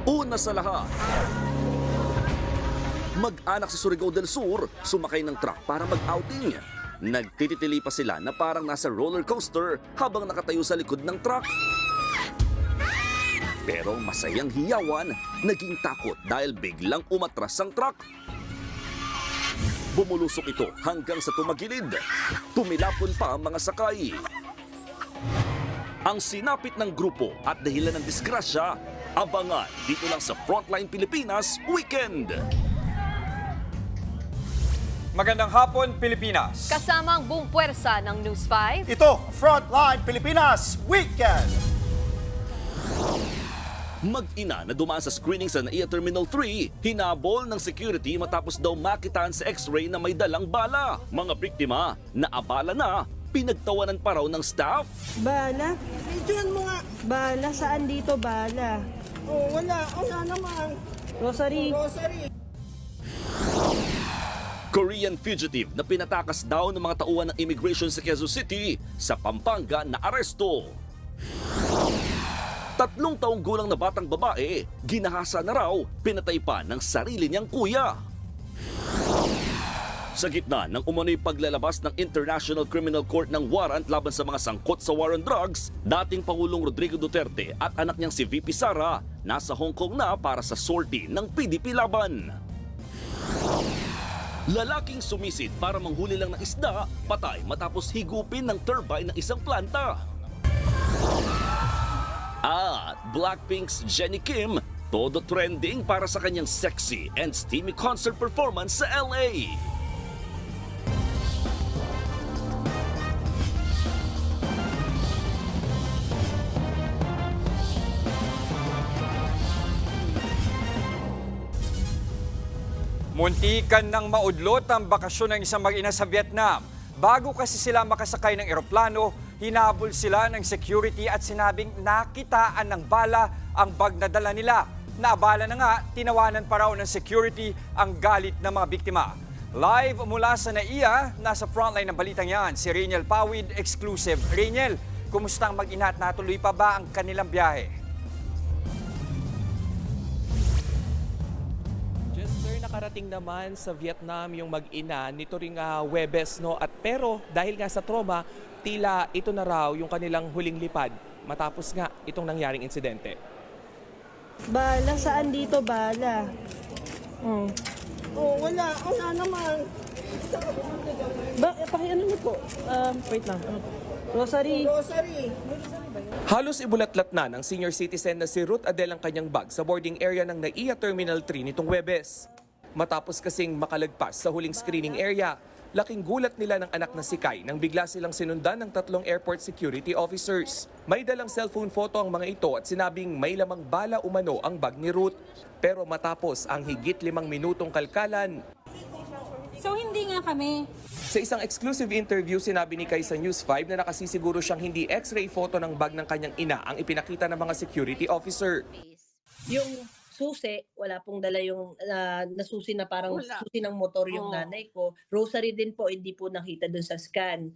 Una sa lahat, mag-anak sa Surigao del Sur sumakay ng truck para mag-outing. Nagtititili pa sila na parang nasa roller coaster habang nakatayo sa likod ng truck. Pero masayang hiyawan, naging takot dahil biglang umatras ang truck. Bumulusok ito hanggang sa tumagilid. Tumilapon pa ang mga sakay. Ang sinapit ng grupo at dahilan ng disgrasya, abangan dito lang sa Frontline Pilipinas Weekend. Magandang hapon, Pilipinas. Kasama ang buong puwersa ng News 5. Ito, Frontline Pilipinas Weekend! Mag-ina na dumaan sa screening sa NAIA Terminal 3, hinabol ng security matapos daw makitaan sa x-ray na may dalang bala. Mga biktima, naabala na, pinagtawanan pa raw ng staff. Bala? Diyan mo nga. Bala? Saan dito bala? Oh, wala. Wala naman. Rosary? Rosary. Korean fugitive na pinatakas daw ng mga tauhan ng immigration sa Quezon City sa Pampanga na aresto. 3 taong gulang na batang babae, ginahasa na raw, pinatay pa ng sarili niyang kuya. Sa gitna ng umano'y paglalabas ng International Criminal Court ng warrant laban sa mga sangkot sa war on drugs, dating Pangulong Rodrigo Duterte at anak niyang si VP Sara nasa Hong Kong na para sa sortie ng PDP laban. Lalaking sumisid para manghuli lang ng isda, patay matapos higupin ng turbine ng isang planta. At Blackpink's Jennie Kim, todo trending para sa kanyang sexy and steamy concert performance sa LA. Muntikan ng maudlot ang bakasyon ng isang mag-ina sa Vietnam. Bago kasi sila makasakay ng eroplano, hinabol sila ng security at sinabing nakitaan ng bala ang bag na dala nila. Naabala na nga, tinawanan pa raw ng security ang galit ng mga biktima. Live mula sa NAIA, nasa frontline ng balitang yan, si Reniel Pawid, exclusive. Reniel, kumusta ang mag-ina at natuloy pa ba ang kanilang biyahe? Nakarating naman sa Vietnam yung mag-ina nito ring Huwebes, no? At pero dahil nga sa trauma, tila ito na raw yung kanilang huling lipad matapos nga itong nangyaring insidente. Bala? Saan dito bala? Oh, wala. Wala naman. Pakiano niyo po? Wait lang. Rosary? Rosary. Halos ibulatlat na ng senior citizen na si Ruth Adele ang kanyang bag sa boarding area ng NAIA Terminal 3 nitong Huwebes. Matapos kasing makalagpas sa huling screening area, laking gulat nila ng anak na si Kai nang bigla silang sinundan ng 3 airport security officers. May dalang cellphone photo ang mga ito at sinabing may lamang bala umano ang bag ni Ruth. Pero matapos ang higit 5 minutong kalkalan, so hindi nga kami. sa isang exclusive interview, sinabi ni Kai sa News 5 na nakasisiguro siyang hindi x-ray photo ng bag ng kanyang ina ang ipinakita ng mga security officer. Yung susi, wala pong dala yung nasusi na parang susi ng motor yung nanay ko. Rosary din po, hindi po nakita dun sa scan.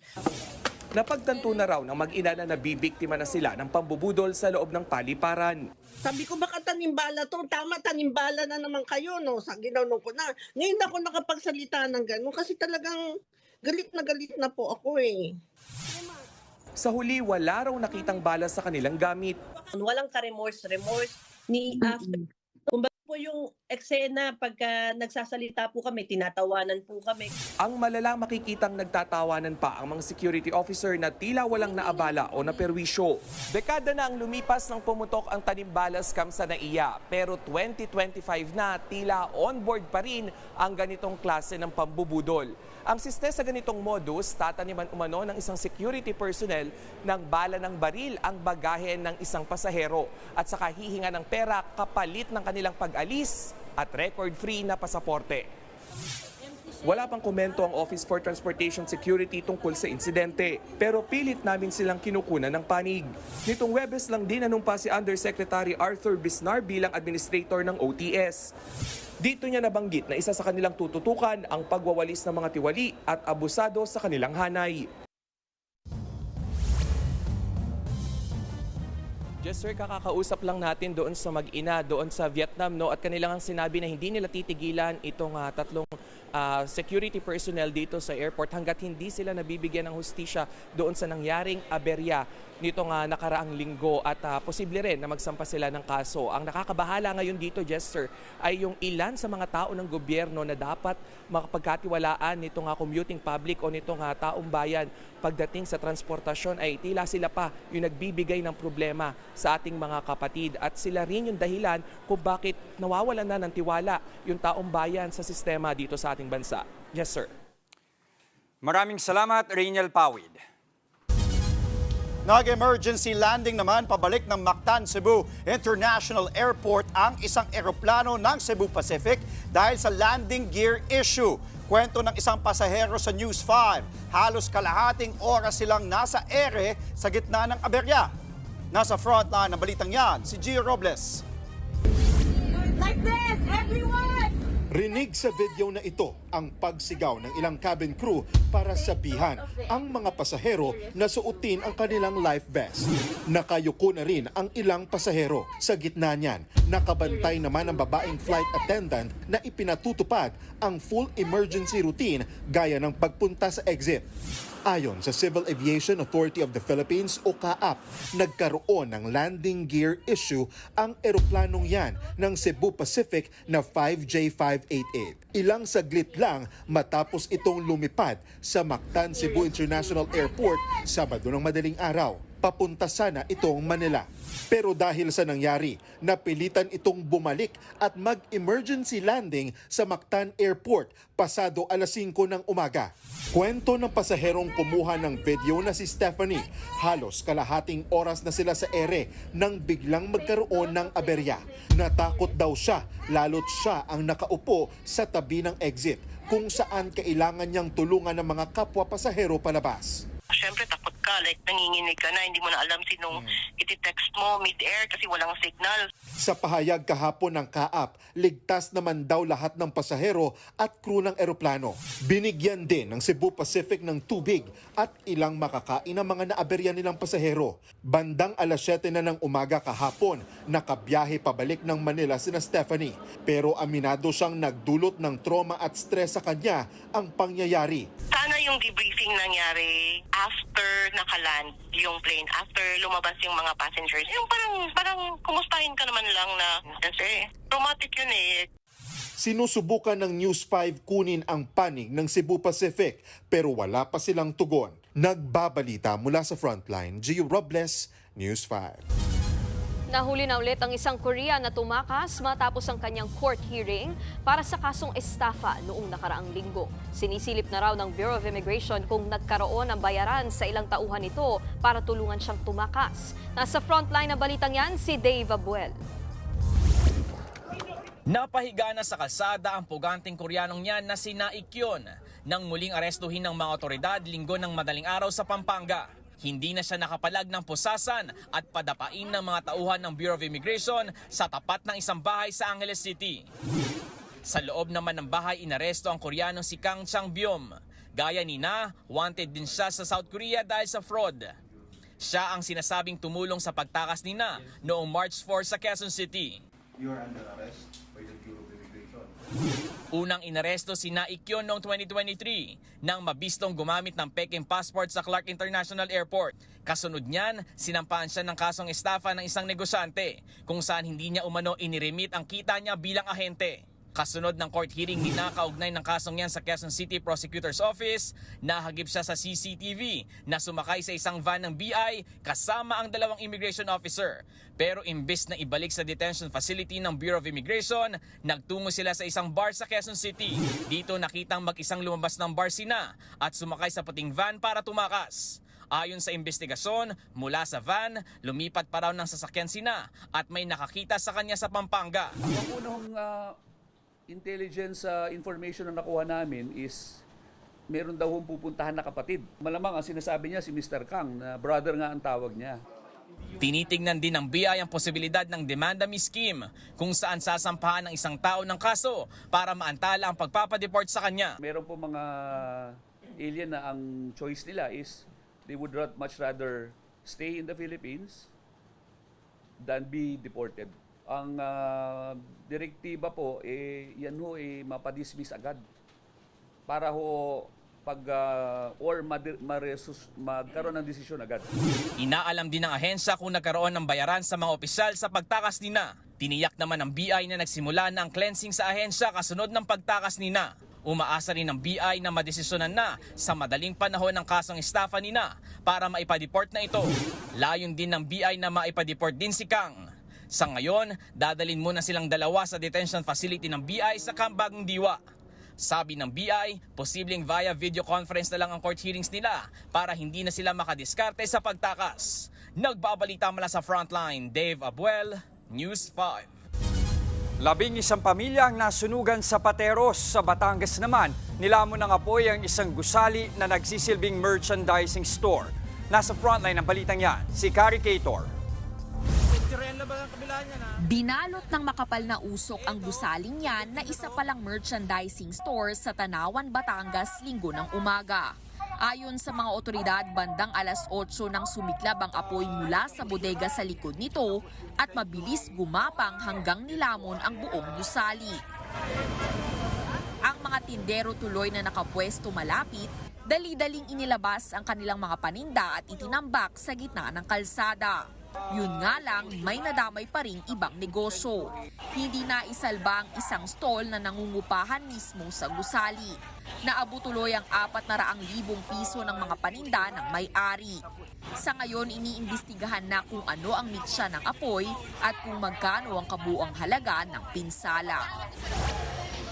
Napagtanto na raw ng mag-ina na nabibiktima na sila ng pambubudol sa loob ng paliparan. Sabi ko, baka tanimbala to. Tama, tanimbala na naman kayo, no? Sa ginanong ko na. Ngayon ako nakapagsalita ng gano'n kasi talagang galit na po ako eh. Sa huli, wala raw nakitang bala sa kanilang gamit. Walang ka-remorse ni after. Kumbaga po yung eksena, pagka nagsasalita po kami, tinatawanan po kami. Ang malala makikitang nagtatawanan pa ang mga security officer na tila walang naabala o naperwisyo. Dekada na ang lumipas ng pumutok ang tanimbala scam sa NAIA, pero 2025 na tila on-board pa rin ang ganitong klase ng pambubudol. Ang siste sa ganitong modus, tataniman umano ng isang security personnel ng bala ng baril ang bagahe ng isang pasahero at saka hihinga ng pera kapalit ng kanilang pag-alis at record-free na pasaporte. Wala pang komento ang Office for Transportation Security tungkol sa insidente, pero pilit namin silang kinukunan ng panig. Nitong Huwebes lang din nanumpa si Undersecretary Arthur Bisnar bilang administrator ng OTS. Dito niya nabanggit na isa sa kanilang tututukan ang pagwawalis ng mga tiwali at abusado sa kanilang hanay. Just sir, kakakausap lang natin doon sa mag-ina, doon sa Vietnam, no? At kanilang sinabi na hindi nila titigilan itong tatlong security personnel dito sa airport hanggat hindi sila nabibigyan ng hustisya doon sa nangyaring aberya nitong nakaraang linggo at posible rin na magsampa sila ng kaso. Ang nakakabahala ngayon dito, Jester, ay yung ilan sa mga tao ng gobyerno na dapat makapagkatiwalaan nitong commuting public o nitong taong bayan pagdating sa transportasyon ay tila sila pa yung nagbibigay ng problema sa ating mga kapatid at sila rin yung dahilan kung bakit nawawalan na ng tiwala yung taong bayan sa sistema dito sa ating bansa. Yes, sir. Maraming salamat, Rainiel Pawid. Nag-emergency landing naman pabalik ng Mactan, Cebu International Airport ang isang eroplano ng Cebu Pacific dahil sa landing gear issue. Kwento ng isang pasahero sa News 5, halos kalahating oras silang nasa ere sa gitna ng aberya. Nasa frontline ng balitang yan, si Gio Robles. Like this, everyone! Rinig sa video na ito ang pagsigaw ng ilang cabin crew para sabihan ang mga pasahero na suotin ang kanilang life vest. Nakayuko na rin ang ilang pasahero. Sa gitna niyan, nakabantay naman ang babaeng flight attendant na ipinatutupad ang full emergency routine gaya ng pagpunta sa exit. Ayon sa Civil Aviation Authority of the Philippines o CAAP, nagkaroon ng landing gear issue ang eroplanong yan ng Cebu Pacific na 5J588. Ilang saglit lang matapos itong lumipad sa Mactan Cebu International Airport Sabado ng madaling araw. Papunta sana itong Manila. Pero dahil sa nangyari, napilitan itong bumalik at mag-emergency landing sa Mactan Airport pasado alas 5 ng umaga. Kwento ng pasaherong kumuha ng video na si Stephanie, halos kalahating oras na sila sa ere nang biglang magkaroon ng aberya. Natakot daw siya, lalo't siya ang nakaupo sa tabi ng exit kung saan kailangan niyang tulungan ng mga kapwa pasahero palabas. Siyempre takot ka, like nanginginig ka na, hindi mo na alam sinong iti-text mo mid-air kasi walang signal. Sa pahayag kahapon ng CAAP, ligtas naman daw lahat ng pasahero at crew ng eroplano. Binigyan din ng Cebu Pacific ng tubig at ilang makakain ng mga naaberya nilang pasahero. Bandang alas 7 na ng umaga kahapon, nakabiyahe pabalik ng Manila sina Stephanie. Pero aminado siyang nagdulot ng trauma at stress sa kanya ang pangyayari. Sana yung debriefing nangyari after nakaland yung plane, after lumabas yung mga passengers. Yung parang kumustahin ka naman lang na, kasi traumatic yun eh. Sinusubukan ng News 5 kunin ang panig ng Cebu Pacific pero wala pa silang tugon. Nagbabalita mula sa frontline, Gio Robles, News 5. Nahuli na ulit ang isang Korean na tumakas matapos ang kanyang court hearing para sa kasong estafa noong nakaraang linggo. Sinisilip na raw ng Bureau of Immigration kung nagkaroon ng bayaran sa ilang tauhan nito para tulungan siyang tumakas. Nasa frontline ng balitang yan si Dave Abuel. Napahiga na sa kalsada ang puganting Koreanong yan na si Na Ik-yeon nang muling arestuhin ng mga otoridad linggo ng madaling araw sa Pampanga. Hindi na siya nakapalag ng pusasan at padapain ng mga tauhan ng Bureau of Immigration sa tapat ng isang bahay sa Angeles City. Sa loob naman ng bahay, inaresto ang Koreanong si Kang Chang-byum. Gaya ni Na, wanted din siya sa South Korea dahil sa fraud. Siya ang sinasabing tumulong sa pagtakas ni Na noong March 4 sa Quezon City. You are under arrest by the Bureau of Immigration. Unang inaresto si Na Ik-yeon noong 2023 nang mabistong gumamit ng peking passport sa Clark International Airport. Kasunod niyan, sinampahan siya ng kasong estafa ng isang negosyante kung saan hindi niya umano iniremit ang kita niya bilang ahente. Kasunod ng court hearing ni Na kaugnay ng kasong yan sa Quezon City Prosecutor's Office, nahagip siya sa CCTV na sumakay sa isang van ng BI kasama ang dalawang immigration officer. Pero imbes na ibalik sa detention facility ng Bureau of Immigration, nagtungo sila sa isang bar sa Quezon City. Dito nakitang mag-isang lumabas ng bar si Na at sumakay sa puting van para tumakas. Ayon sa investigasyon, mula sa van, lumipat pa raw ng sasakyan si Na at may nakakita sa kanya sa Pampanga. Ang unang intelligence information na nakuha namin is meron daw pupuntahan na kapatid. Malamang ang sinasabi niya si Mr. Kang, na brother nga ang tawag niya. Tinitingnan din ng BI ang posibilidad ng demanda-me scheme kung saan sasampahan ng isang tao ng kaso para maantala ang pagpapadeport sa kanya. Meron po mga alien na ang choice nila is they would much rather stay in the Philippines than be deported. Ang direktiba po, yan ho, mapadismiss agad. Para ho, magkaroon ng desisyon agad. Inaalam din ng ahensya kung nagkaroon ng bayaran sa mga opisyal sa pagtakas ni Na. Tiniyak naman ng BI na nagsimula na ang cleansing sa ahensya kasunod ng pagtakas ni Na. Umaasa rin ng BI na madesisyonan na sa madaling panahon ng kasong estafa ni Na para maipadeport na ito. Layon din ng BI na maipadeport din si Kang. Sa ngayon, dadalhin muna silang dalawa sa detention facility ng BI sa Camp Bagong Diwa. Sabi ng BI, posibleng via video conference na lang ang court hearings nila para hindi na sila makadiskarte sa pagtakas. Nagbabalita mula sa Frontline, Dave Abuel, News 5. 11 pamilya ang nasunugan sa Pateros. Sa Batangas naman, nilamon ng apoy ang isang gusali na nagsisilbing merchandising store. Nasa Frontline ng balitang yan, si Kari Cator. Binalot ng makapal na usok ang gusaling yan na isa palang merchandising store sa Tanawan, Batangas, linggo ng umaga. Ayon sa mga otoridad, bandang alas 8 nang sumiklab ang apoy mula sa bodega sa likod nito at mabilis gumapang hanggang nilamon ang buong gusali. Ang mga tindero tuloy na nakapwesto malapit, dali-daling inilabas ang kanilang mga paninda at itinambak sa gitna ng kalsada. Yun nga lang, may nadamay pa ring ibang negosyo. Hindi na isalba ang isang stall na nangungupahan mismo sa gusali. Naabot tuloy ang 400,000 piso ng mga paninda ng may-ari. Sa ngayon, iniimbestigahan na kung ano ang mitsa ng apoy at kung magkano ang kabuuang halaga ng pinsala.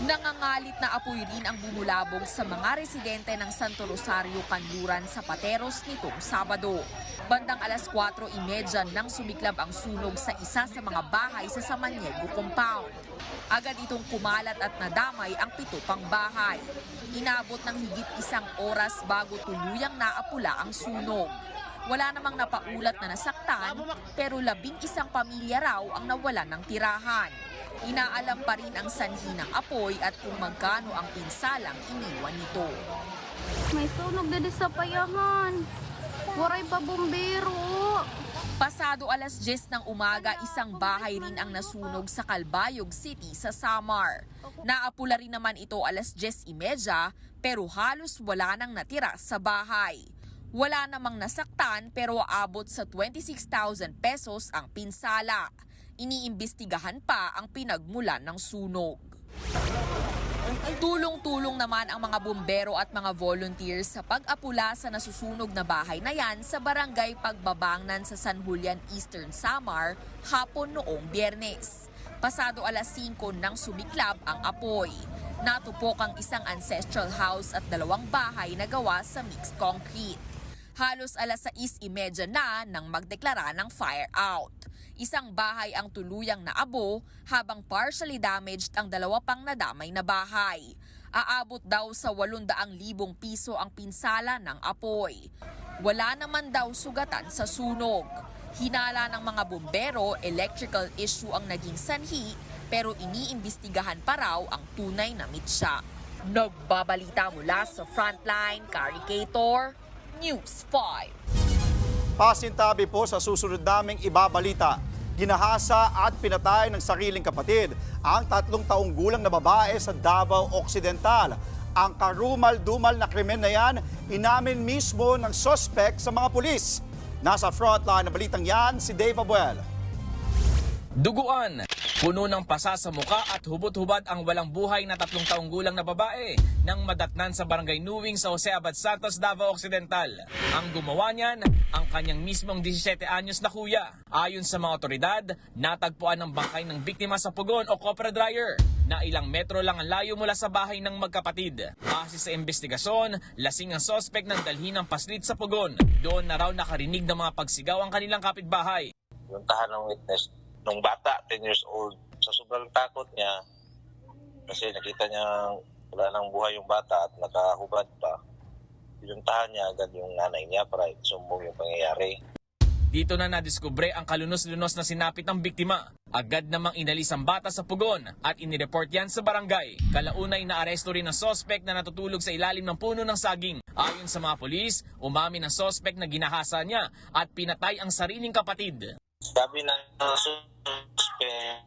Nangangalit na apoy rin ang bumulabog sa mga residente ng Santo Rosario, Kanluran sa Pateros nitong Sabado. Bandang alas 4:30 nang sumiklab ang sunog sa isa sa mga bahay sa Samaniego Compound. Agad itong kumalat at nadamay ang 7 pang bahay. Inabot ng higit 1 oras bago tuluyang naapula ang sunog. Wala namang napaulat na nasaktan, pero 11 pamilya raw ang nawalan ng tirahan. Inaalam pa rin ang sanhi ng apoy at kung magkano ang pinsalang iniwan nito. May sunog na sa payahan. Waray pa bumbero. Pasado alas 10 ng umaga, isang bahay rin ang nasunog sa Calbayog City sa Samar. Naapula rin naman ito alas 10:30 pero halos wala nang natira sa bahay. Wala namang nasaktan pero aabot sa 26,000 pesos ang pinsala. Iniimbestigahan pa ang pinagmulan ng sunog. Tulong-tulong naman ang mga bumbero at mga volunteers sa pag-apula sa nasusunog na bahay na yan sa barangay Pagbabangnan sa San Julian, Eastern Samar hapon noong Biyernes. Pasado alas 5 nang sumiklab ang apoy. Natupok ang isang ancestral house at 2 bahay na gawa sa mixed concrete. Halos alas 6:30 na nang magdeklara ng fire out. Isang bahay ang tuluyang naabo habang partially damaged ang 2 pang nadamay na bahay. Aabot daw sa 800,000 piso ang pinsala ng apoy. Wala naman daw sugatan sa sunog. Hinala ng mga bumbero, electrical issue ang naging sanhi pero iniimbestigahan pa raw ang tunay na mitsa. Nagbabalita mula sa Frontline, Kari Cator, News 5. Pasintabi po sa susunod naming ibabalita. Ginahasa at pinatay ng sariling kapatid ang 3 taong gulang na babae sa Davao Occidental. Ang karumal-dumal na krimen na yan, inamin mismo ng suspect sa mga pulis. Nasa frontline na balitang yan, si Dave Abuel. Duguan, puno ng pasa sa muka at hubot-hubad ang walang buhay na 3 taong gulang na babae nang madatnan sa barangay Nuwing sa Jose Abad Santos, Davao Occidental. Ang gumawa niyan, ang kanyang mismong 17 anyos na kuya. Ayon sa mga otoridad, natagpuan ng bangkay ng biktima sa pugon o copra dryer na ilang metro lang ang layo mula sa bahay ng magkapatid. Base sa investigasyon, lasing ang suspect nang dalhin ng paslit sa pugon. Doon na raw nakarinig ng mga pagsigaw ang kanilang kapitbahay. Yung tahan ng witness, nung bata, 10 years old, sa sobrang takot niya, kasi nakita niya wala nang buhay yung bata at nakahubad pa, pinuntahan niya agad yung nanay niya para isumbong yung pangyayari. Dito na nadiskubre ang kalunos-lunos na sinapit ng biktima. Agad namang inalis ang bata sa pugon at inireport yan sa barangay. Kalaunay na aresto rin ang suspect na natutulog sa ilalim ng puno ng saging. Ayon sa mga pulis, umamin ang suspect na ginahasa niya at pinatay ang sariling kapatid. Sabi ng suspect,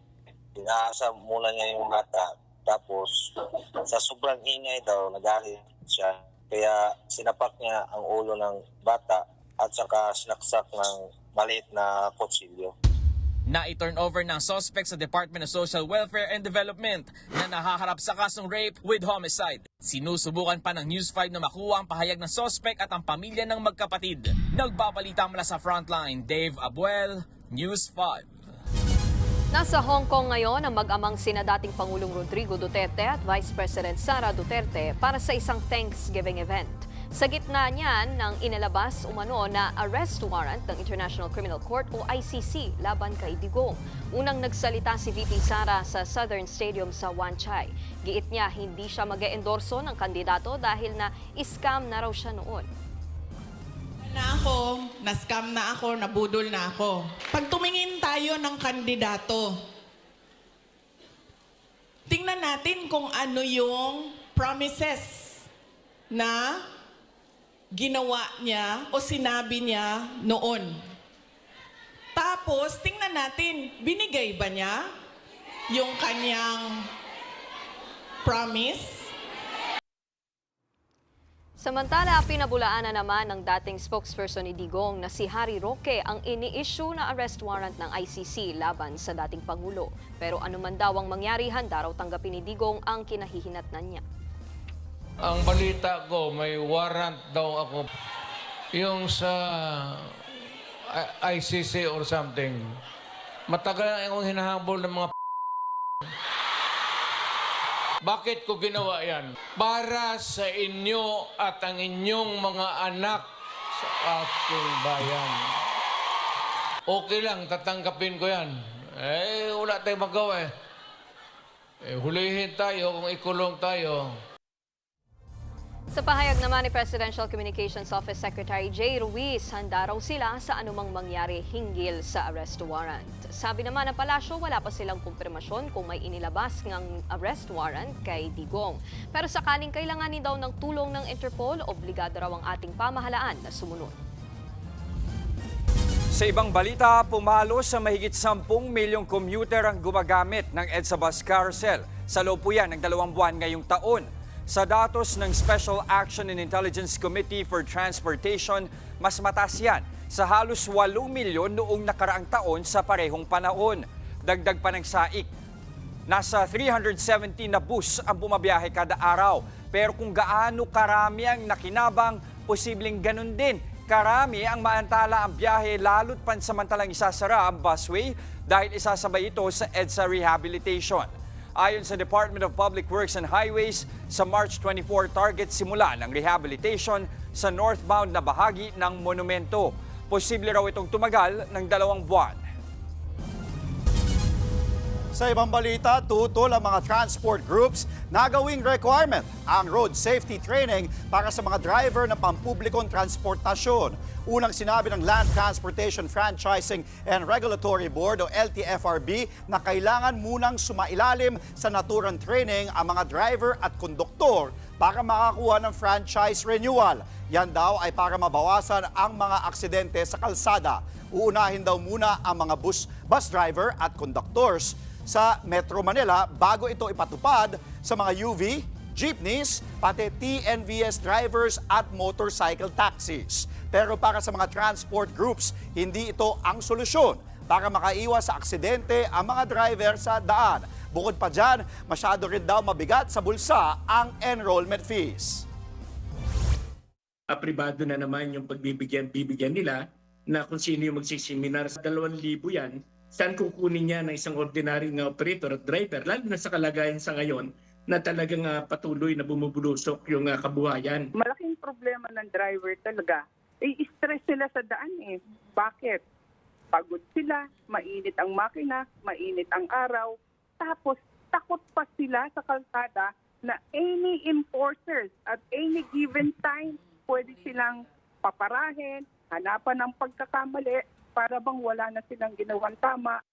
inaasa muna niya yung bata. Tapos, sa sobrang ingay daw, nagalit siya. Kaya sinapak niya ang ulo ng bata at saka sinaksak ng maliit na kutsilyo. Na-turn over ng suspect sa Department of Social Welfare and Development na nahaharap sa kasong rape with homicide. Sinusubukan pa ng News 5 na makuha ang pahayag ng suspect at ang pamilya ng magkapatid. Nagbabalita mula sa frontline, Dave Abuel, News 5. Nasa Hong Kong ngayon ang mag-amang sina dating Pangulong Rodrigo Duterte at Vice President Sara Duterte para sa isang Thanksgiving event. Sa gitna niyan ng inilabas umano na arrest warrant ng International Criminal Court o ICC laban kay Digong. Unang nagsalita si VP Sara sa Southern Stadium sa Wan Chai. Giit niya hindi siya mag-e-endorso ng kandidato dahil na scam na raw siya noon. Na-scam na ako, nabudol na ako. Pag tumingin tayo ng kandidato, tingnan natin kung ano yung promises na ginawa niya o sinabi niya noon. Tapos, tingnan natin, binigay ba niya yung kanyang promise? Samantala, pinabulaan na naman ng dating spokesperson ni Digong na si Harry Roque ang ini-issue na arrest warrant ng ICC laban sa dating Pangulo. Pero anuman daw ang mangyari, handa raw tanggapin ni Digong ang kinahihinatnan niya. Ang balita ko, may warrant daw ako. Yung sa ICC or something. Matagal akong hinahabol ng mga Bakit ko ginawa yan? Para sa inyo at ang inyong mga anak sa ating bayan. Okay lang, tatanggapin ko yan. Wala tayong magawa hulihin tayo kung ikulong tayo. Sa pahayag naman ni Presidential Communications Office Secretary Jay Ruiz, handa raw sila sa anumang mangyari hinggil sa arrest warrant. Sabi naman ng palasyo, wala pa silang kumpirmasyon kung may inilabas ng arrest warrant kay Digong. Pero sakaling kailanganin daw ng tulong ng Interpol, obligado raw ang ating pamahalaan na sumunod. Sa ibang balita, pumalo sa mahigit 10 milyong commuter ang gumagamit ng EDSA Bus Carousel. Sa loob po yan ng 2 buwan ngayong taon. Sa datos ng Special Action and Intelligence Committee for Transportation, mas mataas yan sa halos 8 milyon noong nakaraang taon sa parehong panahon. Dagdag pa ng SAIC, nasa 370 na bus ang bumabiyahe kada araw. Pero kung gaano karami ang nakinabang, posibleng ganun din. Karami ang maantala ang biyahe lalo't pansamantalang isasara ang busway dahil isasabay ito sa EDSA rehabilitation. Ayon sa Department of Public Works and Highways, sa March 24 target simula ng rehabilitation sa northbound na bahagi ng monumento. Posible raw itong tumagal ng 2 buwan. Sa ibang balita, tutol ang mga transport groups na gawing requirement ang road safety training para sa mga driver ng pampublikong transportasyon. Unang sinabi ng Land Transportation Franchising and Regulatory Board o LTFRB na kailangan munang sumailalim sa naturang training ang mga driver at konduktor para makakuha ng franchise renewal. Yan daw ay para mabawasan ang mga aksidente sa kalsada. Uunahin daw muna ang mga bus driver at conductors sa Metro Manila bago ito ipatupad sa mga UV, jeepneys, pati TNVS drivers at motorcycle taxis. Pero para sa mga transport groups, hindi ito ang solusyon para makaiwas sa aksidente ang mga driver sa daan. Bukod pa dyan, masyado rin daw mabigat sa bulsa ang enrollment fees. Pribado na naman yung bibigyan nila na kung sino yung magsiseminar. Sa 2,000 yan, saan kukunin niya ng isang ordinary operator at driver, lalo na sa kalagayan sa ngayon na talagang patuloy na bumubulusok yung kabuhayan. Malaking problema ng driver talaga. Stress sila sa daan Bakit? Pagod sila, mainit ang makina, mainit ang araw, tapos takot pa sila sa kalsada na any enforcers at any given time pwede silang paparahin, hanapan ng pagkakamali para bang wala na silang ginawang tama.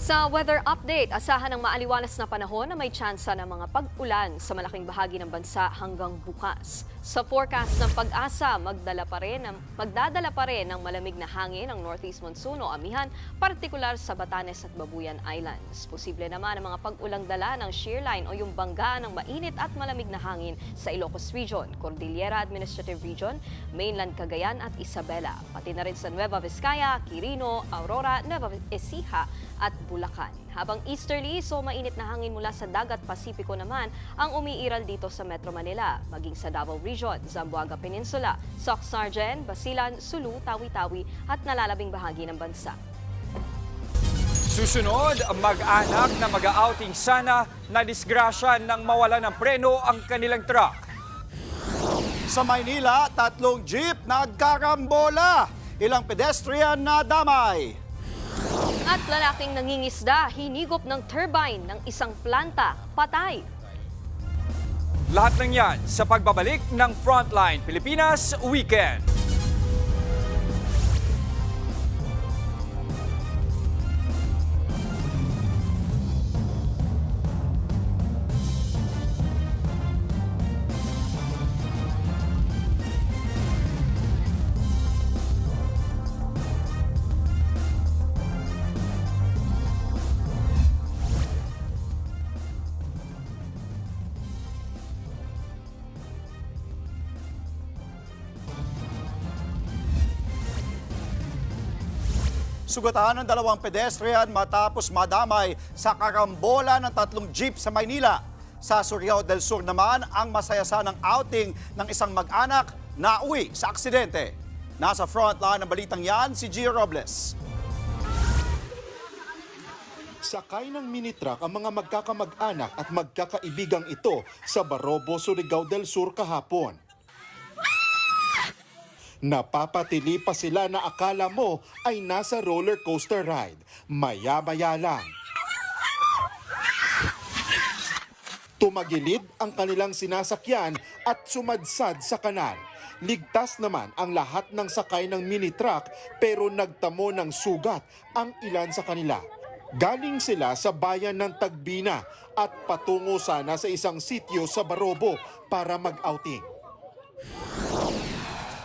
Sa weather update, asahan ng maaliwalas na panahon na may tsansa ng mga pag-ulan sa malaking bahagi ng bansa hanggang bukas. Sa forecast ng Pag-asa, magdadala pa rin ng malamig na hangin ang northeast monsoon o amihan, partikular sa Batanes at Babuyan Islands. Posible naman ang mga pag-ulang dala ng shear line o yung banggaan ng mainit at malamig na hangin sa Ilocos Region, Cordillera Administrative Region, Mainland Cagayan at Isabela, pati na rin sa Nueva Vizcaya, Quirino, Aurora, Nueva Ecija at Bulacan. Habang easterly, so mainit na hangin mula sa dagat Pasipiko naman ang umiiral dito sa Metro Manila, maging sa Davao Region, Zamboanga Peninsula, Soc-Sargen, Basilan, Sulu, Tawi-Tawi at nalalabing bahagi ng bansa. Susunod, mag-anak na mag-outing sana na disgrasya nang mawala ng preno ang kanilang truck. Sa Maynila, 3 jeep nagkarambola. Ilang pedestrian na damay. At lalaking nangingisda, hinigop ng turbine ng isang planta, patay. Lahat ng yan sa pagbabalik ng Frontline Pilipinas Weekend. Sugatan ng 2 pedestrian matapos madamay sa karambola ng 3 jeep sa Maynila. Sa Surigao del Sur naman, ang masayasanang outing ng isang mag-anak na uwi sa aksidente. Nasa frontline ng balitang yan, si Gio Robles. Sakay ng mini truck ang mga magkakamag-anak at magkakaibigang ito sa Barobo, Surigao del Sur kahapon. Napapatili pa sila na akala mo ay nasa roller coaster ride. Maya-maya lang. Tumagilid ang kanilang sinasakyan at sumadsad sa kanal. Ligtas naman ang lahat ng sakay ng mini truck pero nagtamo ng sugat ang ilan sa kanila. Galing sila sa bayan ng Tagbina at patungo sana sa isang sitio sa Barobo para mag-outing.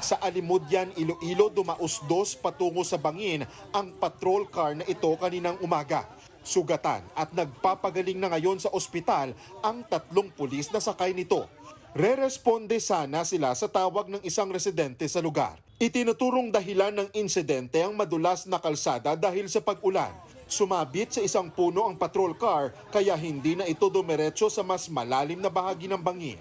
Sa Alimudyan, Iloilo, dumausdos patungo sa Bangin ang patrol car na ito kaninang umaga. Sugatan at nagpapagaling na ngayon sa ospital ang 3 pulis na sakay nito. Reresponde sana sila sa tawag ng isang residente sa lugar. Itinuturong dahilan ng insidente ang madulas na kalsada dahil sa pag-ulan. Sumabit sa isang puno ang patrol car kaya hindi na ito dumiretso sa mas malalim na bahagi ng Bangin.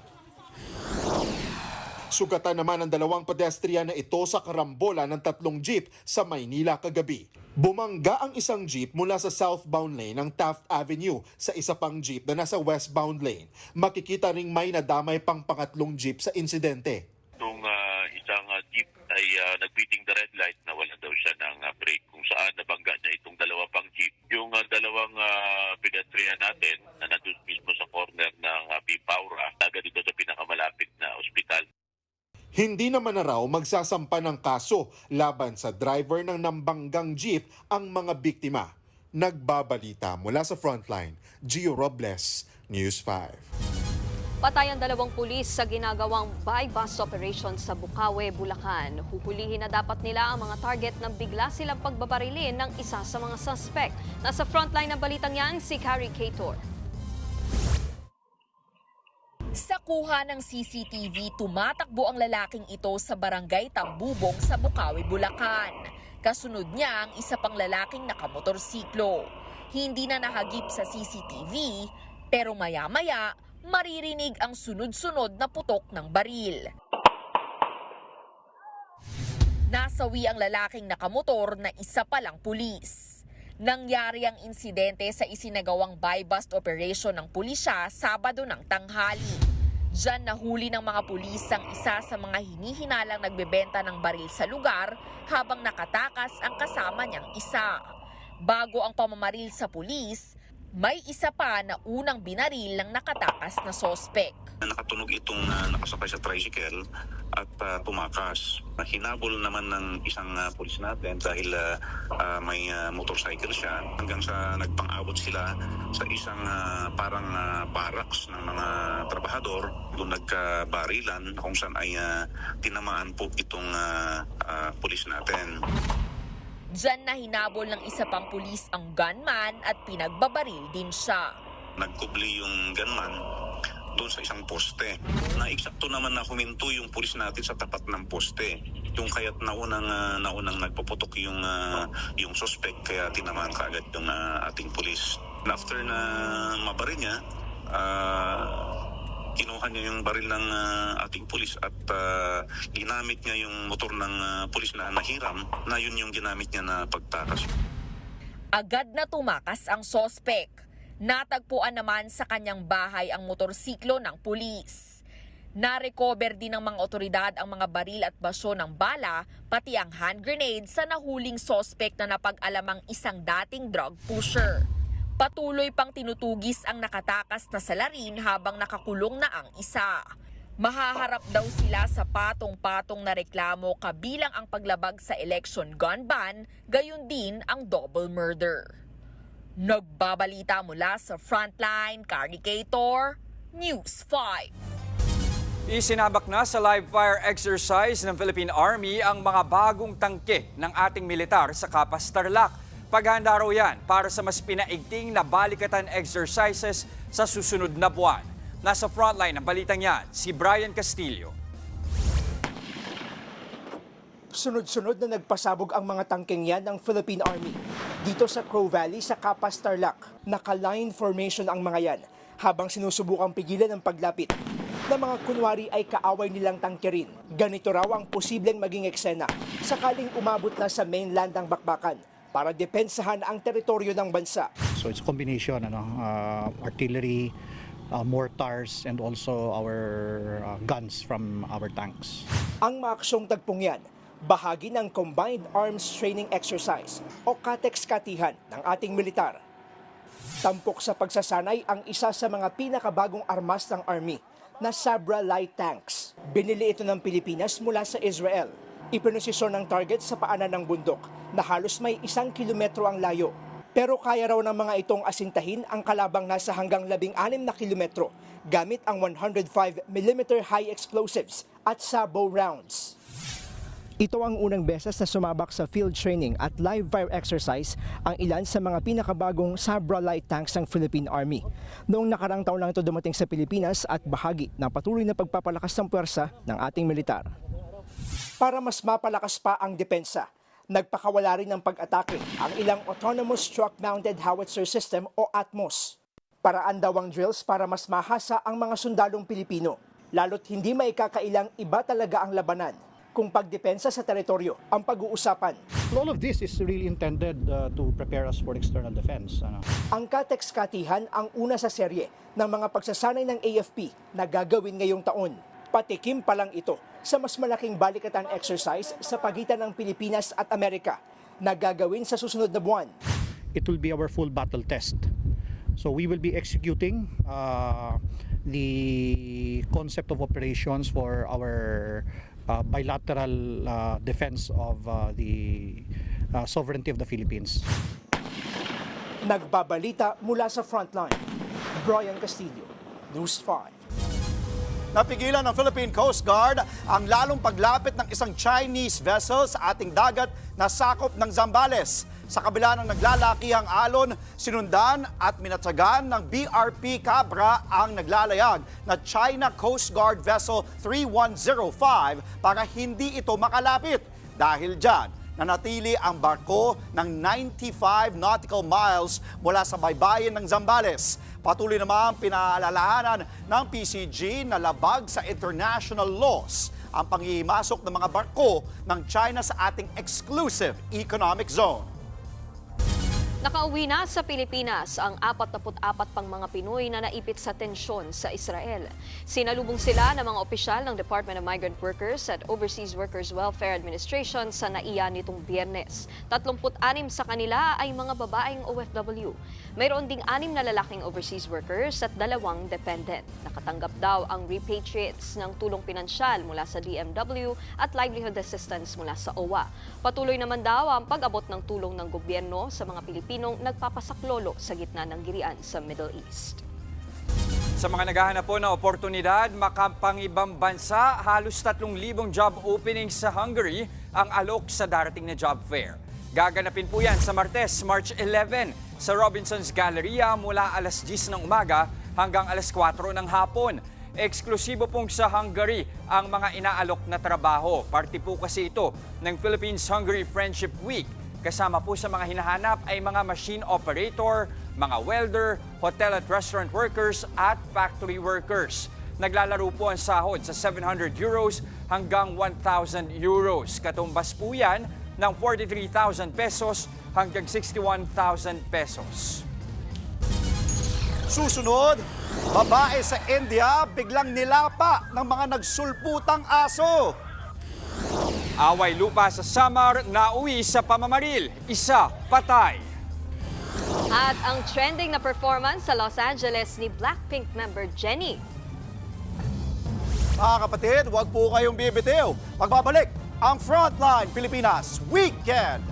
Sugatan naman ang 2 pedestrian na ito sa karambola ng 3 jeep sa Maynila kagabi. Bumangga ang isang jeep mula sa southbound lane ng Taft Avenue sa isa pang jeep na nasa westbound lane. Makikita ring may nadamay pang pangatlong jeep sa insidente. Itong isang jeep ay nagbiting the red light, nawala daw siya ng brake kung saan nabangga niya itong 2 pang jeep. Yung 2 pedestrian natin na nandun mismo sa corner ng Pipaura, agad dito sa pinakamalapit na ospital. Hindi naman na raw magsasampa ng kaso laban sa driver ng nambanggang jeep ang mga biktima. Nagbabalita mula sa Frontline, Gio Robles, News 5. Patay ang 2 pulis sa ginagawang buy-bust operation sa Bukawe, Bulacan. Huhulihin na dapat nila ang mga target nang bigla silang pagbabarilin ng isa sa mga suspect. Nasa frontline ng balitang yan, si Carrie Cator. Sa kuha ng CCTV, tumatakbo ang lalaking ito sa barangay Tambubong sa Bukawi, Bulacan. Kasunod niya ang isa pang lalaking nakamotorsiklo. Hindi na nahagip sa CCTV, pero maya-maya maririnig ang sunod-sunod na putok ng baril. Nasawi ang lalaking nakamotor na isa palang pulis. Nangyari ang insidente sa isinagawang buy-bust operation ng pulisya Sabado ng tanghali. Diyan nahuli ng mga pulis ang isa sa mga hinihinalang nagbebenta ng baril sa lugar habang nakatakas ang kasama niyang isa. Bago ang pamamaril sa pulis, may isa pa na unang binaril ng nakatakas na sospek. Nakatunog itong nakasakay sa tricycle at tumakas. Hinabol naman ng isang pulis natin dahil may motorcycle siya hanggang sa nagpang-abot sila sa isang parang barracks ng mga trabahador. Doon nagkabarilan kung saan ay tinamaan po itong pulis natin. Diyan na hinabol ng isa pang pulis ang gunman at pinagbabaril din siya. Nagkubli yung gunman doon sa isang poste. Naeksakto naman na huminto yung pulis natin sa tapat ng poste. Yung kaya't naunang nagpuputok yung suspect kaya tinamaan kaagad yung ating pulis. After na mabaril niya, kinuha niya yung baril ng ating pulis at ginamit niya yung motor ng pulis na nahiram na yun yung ginamit niya na pagtakas. Agad na tumakas ang suspect. Natagpuan naman sa kanyang bahay ang motorsiklo ng pulis. Na-recover din ng mga otoridad ang mga baril at basyo ng bala, pati ang hand grenade sa nahuling suspect na napag-alamang isang dating drug pusher. Patuloy pang tinutugis ang nakatakas na salarin habang nakakulong na ang isa. Mahaharap daw sila sa patong-patong na reklamo kabilang ang paglabag sa election gun ban, gayon din ang double murder. Nagbabalita mula sa Frontline, Carnicator, News 5. Isinabak na sa live fire exercise ng Philippine Army ang mga bagong tangke ng ating militar sa Capas Tarlac. Paghahanda raw yan para sa mas pinaigting na balikatan exercises sa susunod na buwan. Nasa frontline ng balitang yan, si Brian Castillo. Sunod-sunod na nagpasabog ang mga tangkeng yan ng Philippine Army. Dito sa Crow Valley sa Capas Tarlac, naka-line formation ang mga yan habang sinusubukang pigilan ang paglapit na mga kunwari ay kaaway nilang tangke rin. Ganito raw ang posibleng maging eksena sakaling umabot na sa mainland ang bakbakan para depensahan ang teritoryo ng bansa. So it's a combination, artillery, mortars, and also our guns from our tanks. Ang maaksyong tagpong yan, bahagi ng Combined Arms Training Exercise o CATEX-katihan ng ating militar. Tampok sa pagsasanay ang isa sa mga pinakabagong armas ng Army na Sabra light tanks. Binili ito ng Pilipinas mula sa Israel. Ipinosisyon ng target sa paanan ng bundok na halos may 1 kilometro ang layo. Pero kaya raw ng mga itong asintahin ang kalabang nasa hanggang 16 na kilometro gamit ang 105mm high explosives at sabot rounds. Ito ang unang beses na sumabak sa field training at live fire exercise ang ilan sa mga pinakabagong Sabra light tanks ng Philippine Army. Noong nakarang taon lang ito dumating sa Pilipinas at bahagi ng patuloy na pagpapalakas ng puwersa ng ating militar. Para mas mapalakas pa ang depensa, nagpakawala rin ng pag-atake ang ilang Autonomous Truck-Mounted Howitzer System o ATMOS. Paraan daw ang drills para mas mahasa ang mga sundalong Pilipino, lalo't hindi maikakailang iba talaga ang labanan kung pagdepensa sa teritoryo ang pag-uusapan. All of this is really intended to prepare us for external defense. Ang CATEX-katihan ang una sa serye ng mga pagsasanay ng AFP na gagawin ngayong taon. Patikim pa lang ito sa mas malaking balikatan exercise sa pagitan ng Pilipinas at Amerika na gagawin sa susunod na buwan. It will be our full battle test. So we will be executing the concept of operations for our bilateral defense of the sovereignty of the Philippines. Nagbabalita mula sa Frontline, Brian Castillo, News 5. Napigilan ng Philippine Coast Guard ang lalong paglapit ng isang Chinese vessel sa ating dagat na sakop ng Zambales. Sa kabila ng naglalakihang alon, sinundan at minatsagan ng BRP Cabra ang naglalayag na China Coast Guard Vessel 3105 para hindi ito makalapit. Dahil dyan, nanatili ang barko ng 95 nautical miles mula sa baybayin ng Zambales. Patuloy naman pinaalalahanan ng PCG na labag sa international laws ang panghihimasok ng mga barko ng China sa ating exclusive economic zone. Nakauwi na sa Pilipinas ang 44 pang mga Pinoy na naipit sa tensyon sa Israel. Sinalubong sila ng mga opisyal ng Department of Migrant Workers at Overseas Workers Welfare Administration sa NAIA nitong Biyernes. 36 sa kanila ay mga babaeng OFW. Mayroon ding 6 na lalaking overseas workers at 2 dependent. Nakatanggap daw ang repatriates ng tulong pinansyal mula sa DMW at livelihood assistance mula sa OWA. Patuloy naman daw ang pag-abot ng tulong ng gobyerno sa mga Pilipinong nagpapasaklolo sa gitna ng girian sa Middle East. Sa mga naghahanap po ng oportunidad, makapangibang bansa, halos 3,000 job openings sa Hungary ang alok sa darating na job fair. Gaganapin po yan sa Martes, March 11 sa Robinson's Galleria mula alas 10 ng umaga hanggang alas 4 ng hapon. Eksklusibo pong sa Hungary ang mga inaalok na trabaho. Parte po kasi ito ng Philippines-Hungary Friendship Week. Kasama po sa mga hinahanap ay mga machine operator, mga welder, hotel at restaurant workers at factory workers. Naglalaro po ang sahod sa 700 euros hanggang 1,000 euros. Katumbas po yan ng 43,000 pesos hanggang 61,000 pesos. Susunod, babae sa India biglang nilapa ng mga nagsulputang aso. Away lupa sa Samar, nauwi sa pamamaril. Isa, patay. At ang trending na performance sa Los Angeles ni Blackpink member Jennie. Mga kapatid, huwag po kayong bibitiw. Pagbabalik ang Frontline Pilipinas Weekend.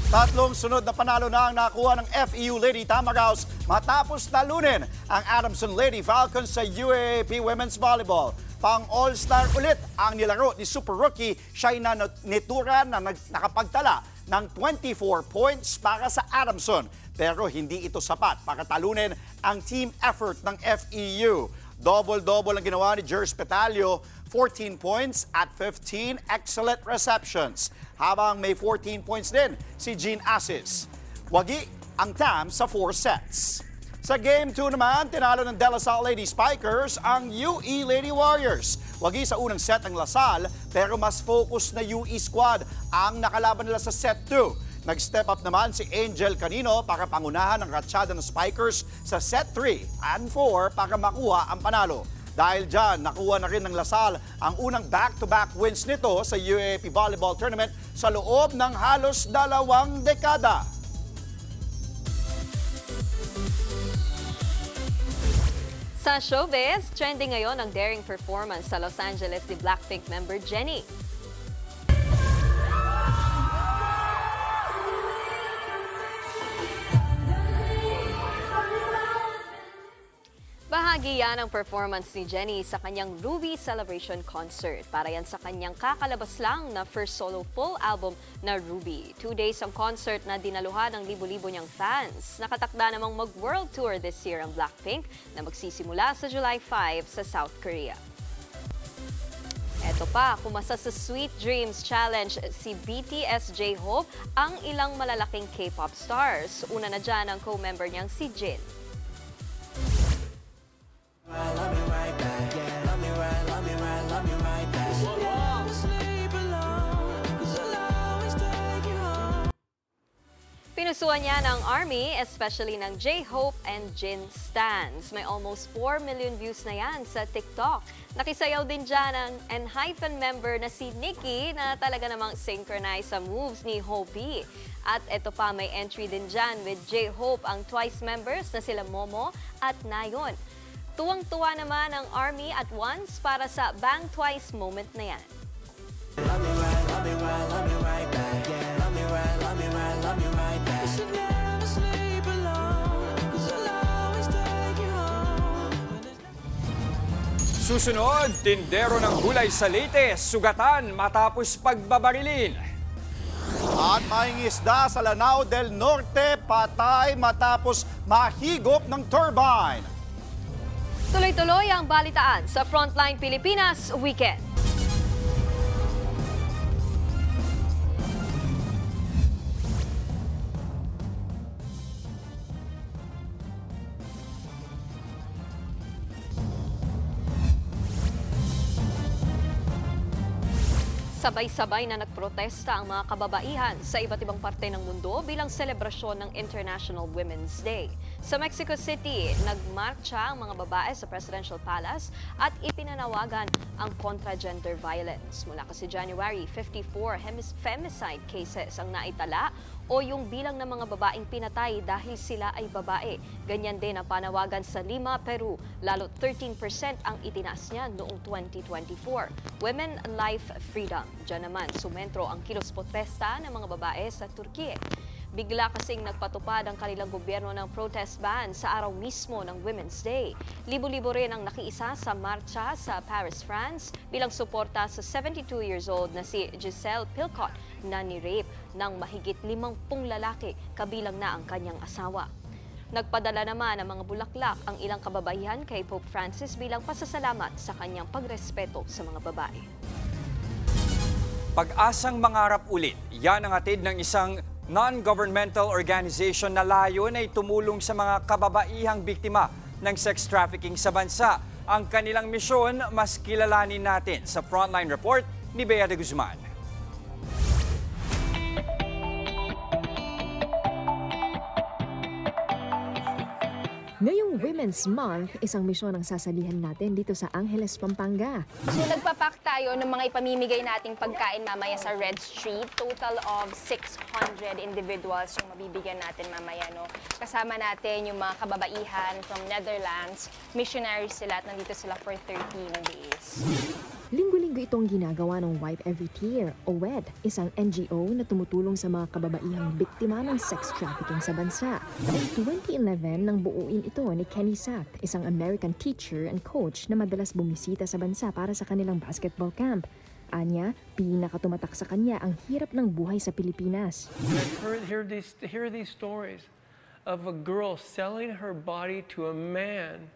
Tatlong sunod na panalo na ang nakuha ng FEU Lady Tamaraws matapos talunin ang Adamson Lady Falcons sa UAAP Women's Volleyball. Pang All-Star ulit ang nilaro ni Super Rookie Shaina Nitura na nakapagtala ng 24 points para sa Adamson. Pero hindi ito sapat para talunin ang team effort ng FEU. Double-double ang ginawa ni Jers Petalio, 14 points at 15 excellent receptions. Habang may 14 points din si Jean Assis. Wagi ang TAM sa 4 sets. Sa Game 2 naman, tinalo ng De La Salle Lady Spikers ang UE Lady Warriors. Wagi sa unang set ng La Salle, pero mas focus na UE squad ang nakalaban nila sa set 2. Nag-step up naman si Angel Canino para pangunahan ang ratsyada ng Spikers sa set 3 and 4 para makuha ang panalo. Dahil dyan, nakuha na rin ng La Salle ang unang back-to-back wins nito sa UAAP Volleyball Tournament sa loob ng halos 2 dekada. Sa showbiz, trending ngayon ang daring performance sa Los Angeles ni Blackpink member Jennie. Bahagi yan ang performance ni Jennie sa kanyang Ruby Celebration Concert. Para yan sa kanyang kakalabas lang na first solo full album na Ruby. 2 days ang concert na dinaluhan ng libo-libo niyang fans. Nakatakda namang mag-world tour this year ang Blackpink na magsisimula sa July 5 sa South Korea. Eto pa, kumasa sa Sweet Dreams Challenge si BTS J-Hope ang ilang malalaking K-pop stars. Una na dyan ang co-member niyang si Jin. Pinusuan niya ng ARMY, especially ng J-Hope and Jin stans. May almost 4 million views na yan sa TikTok. Nakisayaw din dyan ang Enhypen member na si Nicki na talaga namang synchronize sa moves ni Hope. At ito pa, may entry din dyan with J-Hope ang Twice members na sila Momo at Nayeon. Tuwang-tuwa naman ang ARMY at once para sa Bang Twice moment na yan. Susunod, tindero ng gulay sa Leyte, sugatan matapos pagbabarilin. At may isda sa Lanao del Norte, patay matapos mahigop ng turbine. Tuloy-tuloy ang balitaan sa Frontline Pilipinas Weekend. Sabay-sabay na nagprotesta ang mga kababaihan sa iba't ibang parte ng mundo bilang selebrasyon ng International Women's Day. Sa Mexico City, nagmarcha ang mga babae sa Presidential Palace at ipinanawagan ang contra-gender violence. Mula kasi January, 54 femicide cases ang naitala o yung bilang ng mga babaeng pinatay dahil sila ay babae. Ganyan din ang panawagan sa Lima, Peru. Lalo 13% ang itinaas niya noong 2024. Women, Life, Freedom. Diyan naman, sumentro ang kilos protesta ng mga babae sa Turkiye. Bigla kasing nagpatupad ang kanilang gobyerno ng protest ban sa araw mismo ng Women's Day. Libo-libo rin ang nakiisa sa marcha sa Paris, France bilang suporta sa 72 years old na si Giselle Pilcot na ni-rape ng mahigit 50 lalaki, kabilang na ang kanyang asawa. Nagpadala naman ng mga bulaklak ang ilang kababaihan kay Pope Francis bilang pasasalamat sa kanyang pagrespeto sa mga babae. Pag-asang mangarap ulit, yan ang hatid ng isang non-governmental organization na layon ay tumulong sa mga kababaihang biktima ng sex trafficking sa bansa. Ang kanilang misyon, mas kilalanin natin sa Frontline Report ni Bea de Guzman. Ngayong Women's Month, isang misyon ang sasalihan natin dito sa Angeles, Pampanga. So nagpapak tayo ng mga ipamimigay nating pagkain mamaya sa Red Street. Total of 600 individuals yung mabibigyan natin mamaya. No? Kasama natin yung mga kababaihan from Netherlands. Missionaries sila at nandito sila for 13 days. Linggo-linggo itong ginagawa ng Wipe Every Tear o WED, isang NGO na tumutulong sa mga kababaihang biktima ng sex trafficking sa bansa. Taong 2011 nang buuin ito ni Kenny Sack, isang American teacher and coach na madalas bumisita sa bansa para sa kanilang basketball camp. Anya, pinakatumatak sa kanya ang hirap ng buhay sa Pilipinas. Hear these stories of a girl selling her body to a man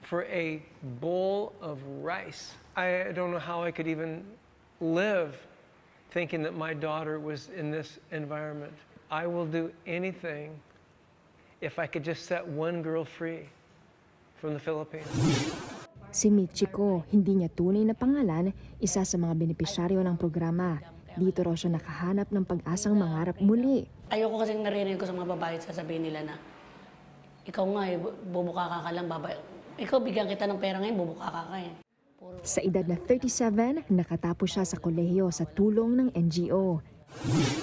for a bowl of rice. I don't know how I could even live thinking that my daughter was in this environment. I will do anything if I could just set one girl free from the Philippines. Si Michiko, hindi niya tunay na pangalan, isa sa mga benepisyaryo ng programa. Dito raw siya nakahanap ng pag-asang mangarap muli. Ayoko kasing narinig ko sa mga babae, sasabihin nila na, ikaw nga bubuka ka lang, babae. Ikaw bigyan kita ng pera ngayon, bubuka ka eh. Sa edad na 37, nakatapos siya sa kolehiyo sa tulong ng NGO.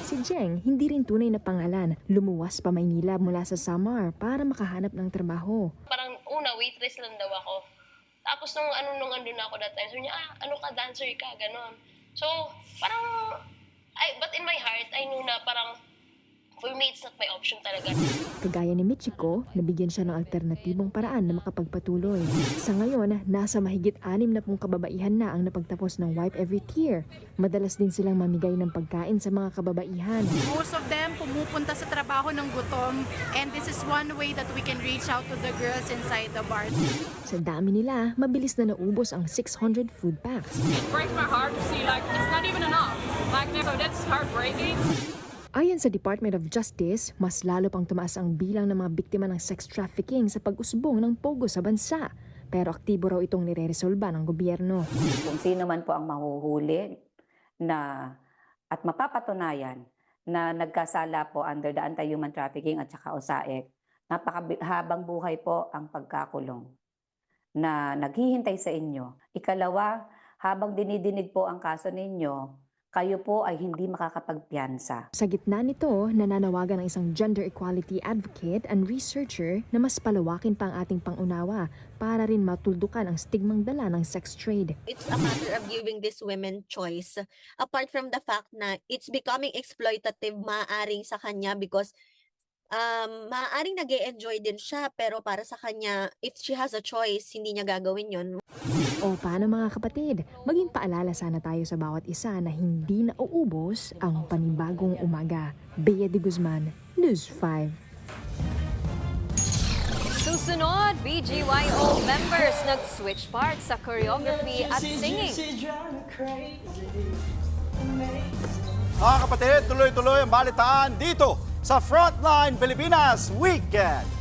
Si Jeng, hindi rin tunay na pangalan, lumuwas pa Maynila mula sa Samar para makahanap ng trabaho. Parang una, waitress lang daw ako. Tapos nung andun ako that time, sabi niya, ano ka, dancer ka, ganon. So, parang, but in my heart, I knew na parang, for me, it's not my option talaga. Kagaya ni Michiko, nabigyan siya ng alternatibong paraan na makapagpatuloy. Sa ngayon, nasa mahigit 60 kababaihan na ang napagtapos ng Wipe Every Tear. Madalas din silang mamigay ng pagkain sa mga kababaihan. Most of them pumupunta sa trabaho ng gutom, and this is one way that we can reach out to the girls inside the bar. Sa dami nila, mabilis na naubos ang 600 food packs. It breaks my heart to see like it's not even enough. Like so that's heartbreaking. Ayon sa Department of Justice, mas lalo pang tumaas ang bilang ng mga biktima ng sex trafficking sa pag-usbong ng pogo sa bansa. Pero aktibo raw itong nire-resolba ng gobyerno. Kung sino man po ang mahuhuli at mapapatunayan na nagkasala po under the Anti-Human Trafficking at saka USAID, napakahabang buhay po ang pagkakulong na naghihintay sa inyo. Ikalawa, habang dinidinig po ang kaso ninyo, kayo po ay hindi makakapagpiyansa. Sa gitna nito, nananawagan ang isang gender equality advocate and researcher na mas palawakin pa ang ating pangunawa para rin matuldukan ang stigmang dala ng sex trade. It's a matter of giving this women choice. Apart from the fact na it's becoming exploitative maaaring sa kanya because maaaring nag-e-enjoy din siya pero para sa kanya, if she has a choice, hindi niya gagawin yon. O paano mga kapatid, maging paalala sana tayo sa bawat isa na hindi nauubos ang panibagong umaga. Bea de Guzman, News 5. Susunod, BGYO members nag-switch parts sa choreography at singing. Mga kapatid, tuloy-tuloy ang balitaan dito sa Frontline Pilipinas Weekend.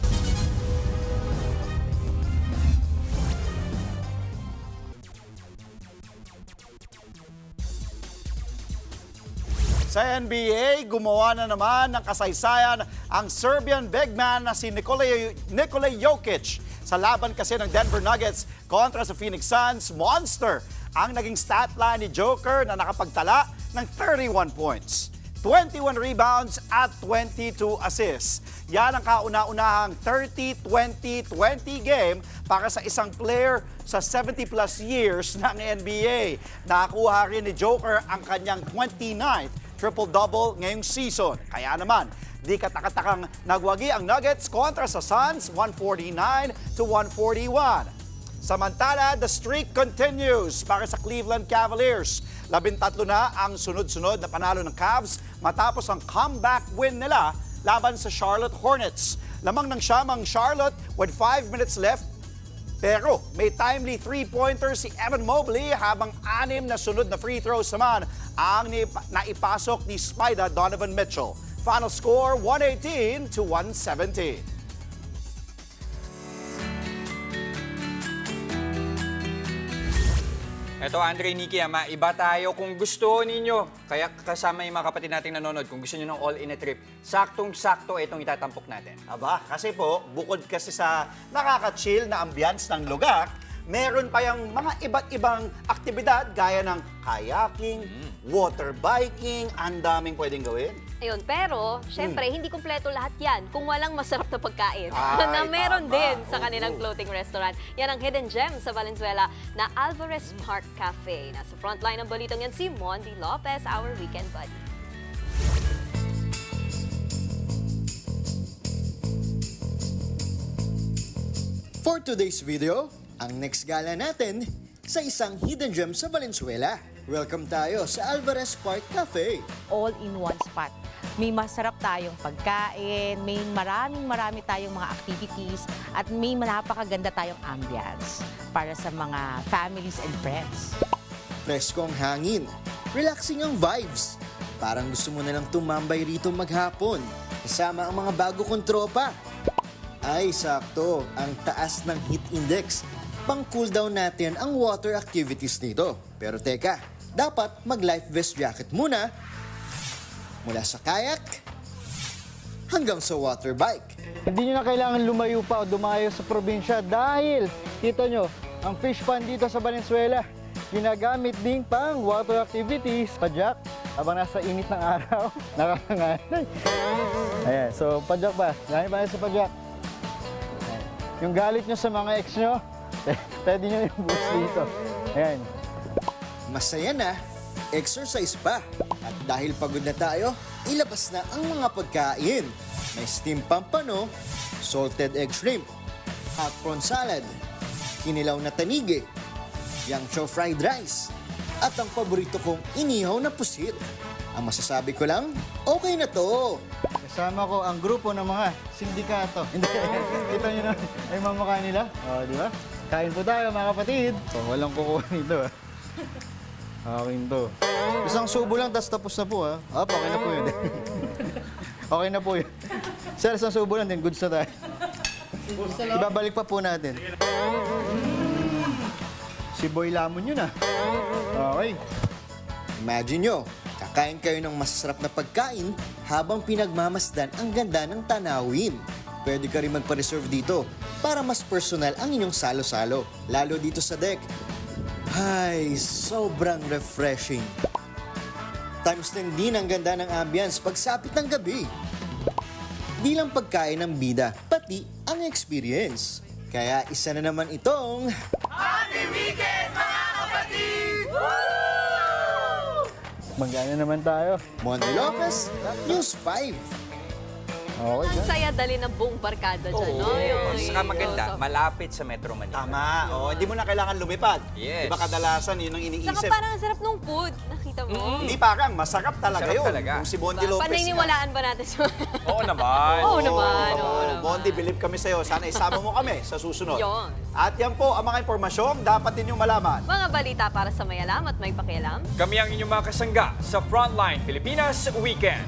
Sa NBA, gumawa na naman ng kasaysayan ang Serbian big man na si Nikola Jokic. Sa laban kasi ng Denver Nuggets kontra sa Phoenix Suns, monster ang naging stat line ni Joker na nakapagtala ng 31 points, 21 rebounds at 22 assists. Yan ang kauna-unahang 30-20-20 game para sa isang player sa 70-plus years ng NBA. Nakakuha rin ni Joker ang kanyang 29th triple-double ngayong season. Kaya naman, di katakatakang nagwagi ang Nuggets kontra sa Suns, 149-141. Samantala, the streak continues para sa Cleveland Cavaliers. 13 na ang sunod-sunod na panalo ng Cavs matapos ang comeback win nila laban sa Charlotte Hornets. Lamang ng siyam ang Charlotte with 5 minutes left. Pero may timely 3-pointer si Evan Mobley habang 6 na sunod na free throws naman ang naipasok ni Spider Donovan Mitchell. Final score 118-117. Ito, Andre, Nikki, iba tayo kung gusto ninyo. Kaya kasama yung mga kapatid nating nanonood, kung gusto nyo ng all-in a trip, saktong-sakto itong itatampok natin. Aba, kasi po, bukod kasi sa nakaka-chill na ambience ng lugar, meron pa yung mga iba't ibang aktibidad gaya ng kayaking, water biking, ang daming pwedeng gawin. Ayun, pero, syempre, hindi kumpleto lahat yan kung walang masarap na pagkain Ay, na meron tama. din sa kanilang floating restaurant. Yan ang hidden gem sa Valenzuela na Alvarez Park Cafe. Nasa frontline ng balitang yan si Mondi Lopez, our weekend buddy. For today's video, ang next gala natin sa isang hidden gem sa Valenzuela. Welcome tayo sa Alvarez Park Cafe. All-in-one spot. May masarap tayong pagkain, may marami tayong mga activities, at may napakaganda tayong ambience para sa mga families and friends. Preskong hangin, relaxing ang vibes. Parang gusto mo na lang tumambay rito maghapon, kasama ang mga bago kong tropa. Ay, sakto, ang taas ng heat index. Pang cool down natin ang water activities dito. Pero teka, dapat mag-life vest jacket muna. Mula sa kayak hanggang sa water bike. Hindi nyo na kailangan lumayo pa o dumayo sa probinsya dahil, kita nyo, ang fish pond dito sa Valenzuela, ginagamit ding pang water activities, padyak, habang nasa init ng araw, nakakanganay. Ayan, so padyak ba? Gamit ba sa padyak? Ayan. Yung galit nyo sa mga ex nyo, pwede nyo yung boost dito. Ayan. Masaya na, exercise pa. At dahil pagod na tayo, ilabas na ang mga pagkain. May steam pampano, salted egg shrimp, hot prawn salad, kinilaw na tanige, yang chow fried rice, at ang paborito kong inihaw na pusit. Ang masasabi ko lang, okay na to. Kasama ko ang grupo ng mga sindikato. Hindi, kita nyo na ay mamukha nila. O, di ba? Kain po tayo mga kapatid. So, walang kukuha nito. Akin to. Isang subo lang, tapos na po ha. Okay na po yun. Okay na po yun. Sir, isang subo lang din, goods na tayo. Ibabalik pa po natin. Si Boy Lamon yun ah. Okay. Imagine nyo, kakain kayo ng masasarap na pagkain habang pinagmamasdan ang ganda ng tanawin. Pwede ka rin magpa-reserve dito para mas personal ang inyong salo-salo. Lalo dito sa deck. Ay, sobrang refreshing. Times 10 din ang ganda ng ambience pagsapit ng gabi. Di lang pagkain ng bida, pati ang experience. Kaya isa na naman itong Happy Weekend, mga kapatid! Magana naman tayo. Mondi Lopez, News 5. Okay, Ang saya dali ng buong barkada dyan, no? Saka maganda, malapit sa Metro Manila. Tama. Hindi mo na kailangan lumipad. Yes. Diba kadalasan yun ang iniisip. Saka parang ang sarap nung food. Nakita mo? Hindi parang, masarap talaga Sarap yun. talaga. Kung si Mondi Lopez Paniniwalaan ba natin siya? Oo naman. Oo naman. Mondi, believe kami sa'yo. Sana isama mo kami sa susunod. Yon. At yan po ang mga impormasyong dapat ninyong malaman. Mga balita para sa may alam at may pakialam. Kami ang inyong mga kasangga sa Frontline Pilipinas Weekend.